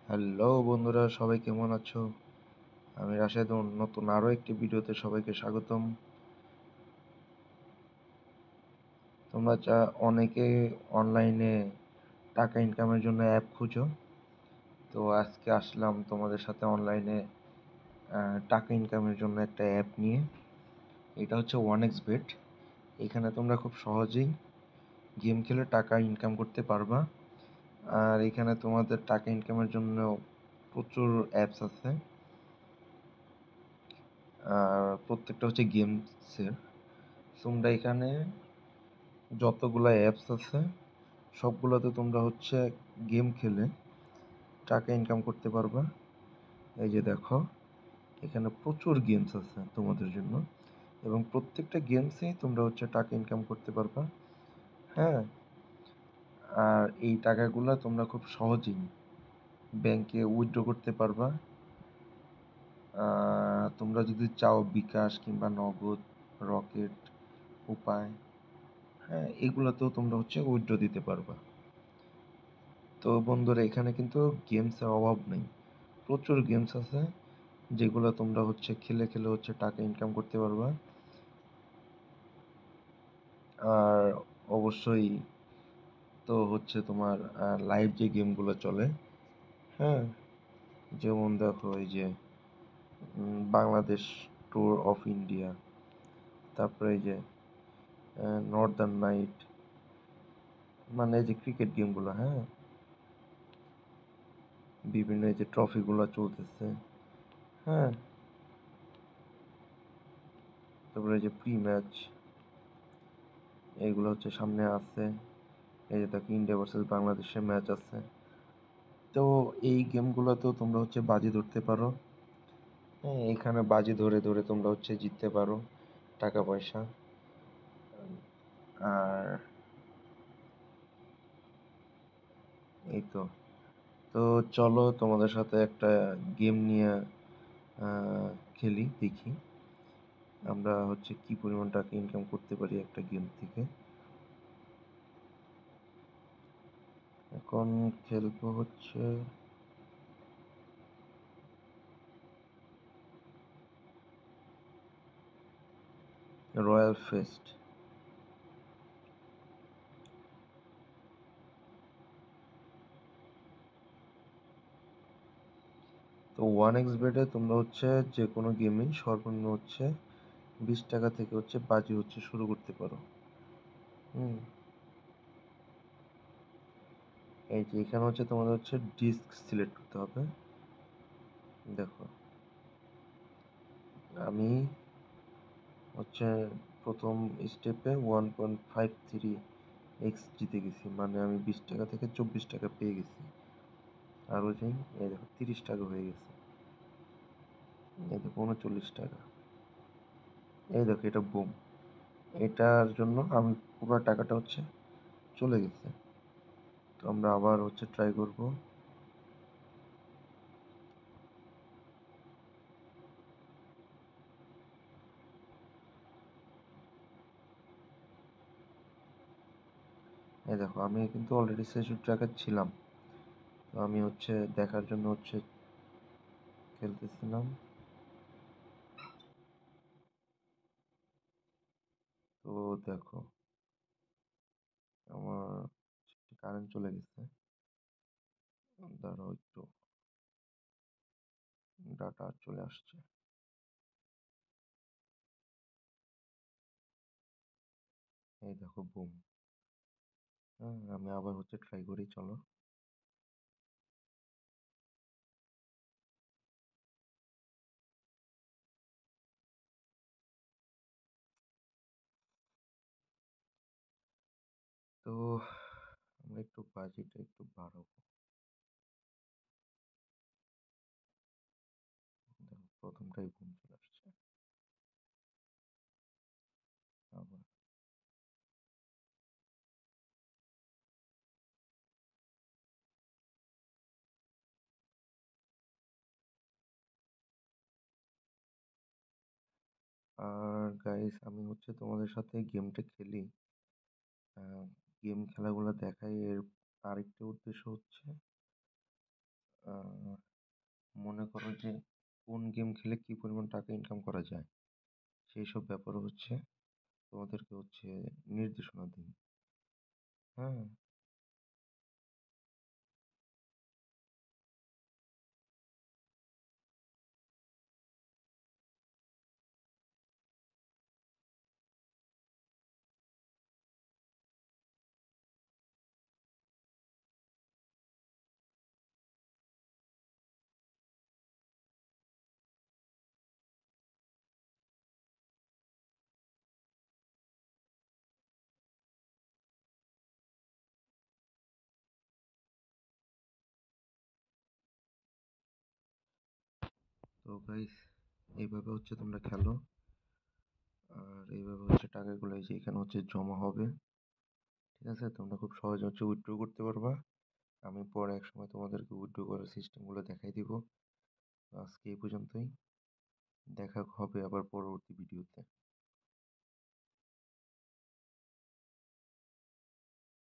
Hello বন্ধুরা, সবাই কেমন আছো? আমি রাশেদ, নতুন আরও একটি ভিডিওতে সবাইকে স্বাগতম। তোমরা অনেকে অনলাইনে টাকা ইনকামের জন্য অ্যাপ খুঁজো। তো আজকে আসলাম তোমাদের সাথে অনলাইনে টাকা ইনকামের জন্য একটা অ্যাপ নিয়ে। এটা হচ্ছে 1xBet। এখানে তোমরা খুব সহজেই গেম খেলে টাকা ইনকাম করতে পারবা। আর এখানে তোমাদের টাকা ইনকামের জন্য প্রচুর অ্যাপস আছে। আর প্রত্যেকটা হচ্ছে গেমসের। তোমরা এখানে যতগুলো অ্যাপস আছে সবগুলোতে তোমরা হচ্ছে গেম খেলে টাকা ইনকাম করতে পারবা। এই যে দেখো, এখানে প্রচুর গেমস আছে তোমাদের জন্য, এবং প্রত্যেকটা গেমসেই তোমরা হচ্ছে টাকা ইনকাম করতে পারবা। হ্যাঁ, আর এই টাকাগুলো তোমরা খুব সহজেই ব্যাংকে উইথড্র করতে পারবা। তোমরা যদি চাও বিকাশ কিংবা নগদ, রকেট, উপায়, হ্যাঁ, এগুলোতেও তোমরা হচ্ছে উইথড্র দিতে পারবা। তো বন্ধুরা, এখানে কিন্তু গেমসের অভাব নেই। প্রচুর গেমস আছে যেগুলো তোমরা হচ্ছে খেলে খেলে হচ্ছে টাকা ইনকাম করতে পারবা। আর অবশ্যই তো হচ্ছে তোমার লাইভ যে গেমগুলো চলে, হ্যাঁ, যেমন দেখো এই যে বাংলাদেশ ট্যুর অফ ইন্ডিয়া, তারপরে এই যে নর্দার্ন নাইট, মানে এই যে ক্রিকেট গেমগুলো, হ্যাঁ, বিভিন্ন এই যে ট্রফিগুলো চলতেছে, হ্যাঁ, তারপরে এই যে প্রি ম্যাচ, এইগুলো হচ্ছে সামনে আছে। এই যে দেখো, ইন্ডিয়া ভার্সেস বাংলাদেশের ম্যাচ আছে। তো এই গেমগুলোতেও তোমরা হচ্ছে বাজি ধরতে পারো। হ্যাঁ, এখানে বাজি ধরে ধরে তোমরা হচ্ছে জিততে পারো টাকা পয়সা। আর এই তো, তো চলো তোমাদের সাথে একটা গেম নিয়ে খেলি, দেখি আমরা হচ্ছে কি পরিমাণ টাকা ইনকাম করতে পারি একটা গেম থেকে। এখন খেলবো হচ্ছে রয়্যাল ফেস্ট। তো 1xBet এ তোমরা হচ্ছে যে কোনো গেমেই সর্বনিম্ন হচ্ছে 20 টাকা থেকে হচ্ছে বাজি হচ্ছে শুরু করতে পারো। হুম, এই যে এখানে হচ্ছে তোমাদের হচ্ছে ডিস্ক সিলেক্ট করতে হবে। দেখো, আমি হচ্ছে প্রথম স্টেপে 1.53x জিতে গেছি, মানে আমি 20 টাকা থেকে 24 টাকা পেয়ে গেছি। আরও যাই, এই দেখো 30 টাকা হয়ে গেছে, এই দেখো 39 টাকা, এই দেখো এটা বুম। এটার জন্য আমি পুরো টাকাটা হচ্ছে চলে গেছে। তো আমরা আবার হচ্ছে ট্রাই করব। এই দেখো, আমি কিন্তু অলরেডি 66 টাকা ছিলাম। তো আমি হচ্ছে দেখার জন্য হচ্ছে খেলতেছিলাম। তো দেখো, আমার কারেন্ট চলে গেছে। দাঁড়াও একটু, ডাটা চলে আসছে। এই দেখো বুম। হ্যাঁ, আমি আবার হচ্ছে ট্রাই করি, চলো। তো আমরা একটু বাজিটা একটু বাড়াবো। দেখো, প্রথমটাই বুম চলে আসছে আবার। আর গাইস, আমি হচ্ছে তোমাদের সাথে গেমটা খেলি, গেম খেলাগুলো দেখাই, এর আরেকটি উদ্দেশ্য হচ্ছে মনে করো যে কোন গেম খেলে কি পরিমাণ টাকা ইনকাম করা যায়, সেই সব ব্যাপারে হচ্ছে তোমাদেরকে হচ্ছে নির্দেশনা দিই। হ্যাঁ, তো গাইস এইভাবে হচ্ছে তোমরা খেলো। আর এইভাবে হচ্ছে টাকাগুলো এই যে এখানে হচ্ছে জমা হবে। ঠিক আছে, তোমরা খুব সহজে হচ্ছে উইথড্র করতে পারবা। আমি পরে এক সময় তোমাদেরকে উইথড্র করার সিস্টেমগুলো দেখাই দিব। আজকে এই পর্যন্তই, দেখা হবে আবার পরবর্তী ভিডিওতে।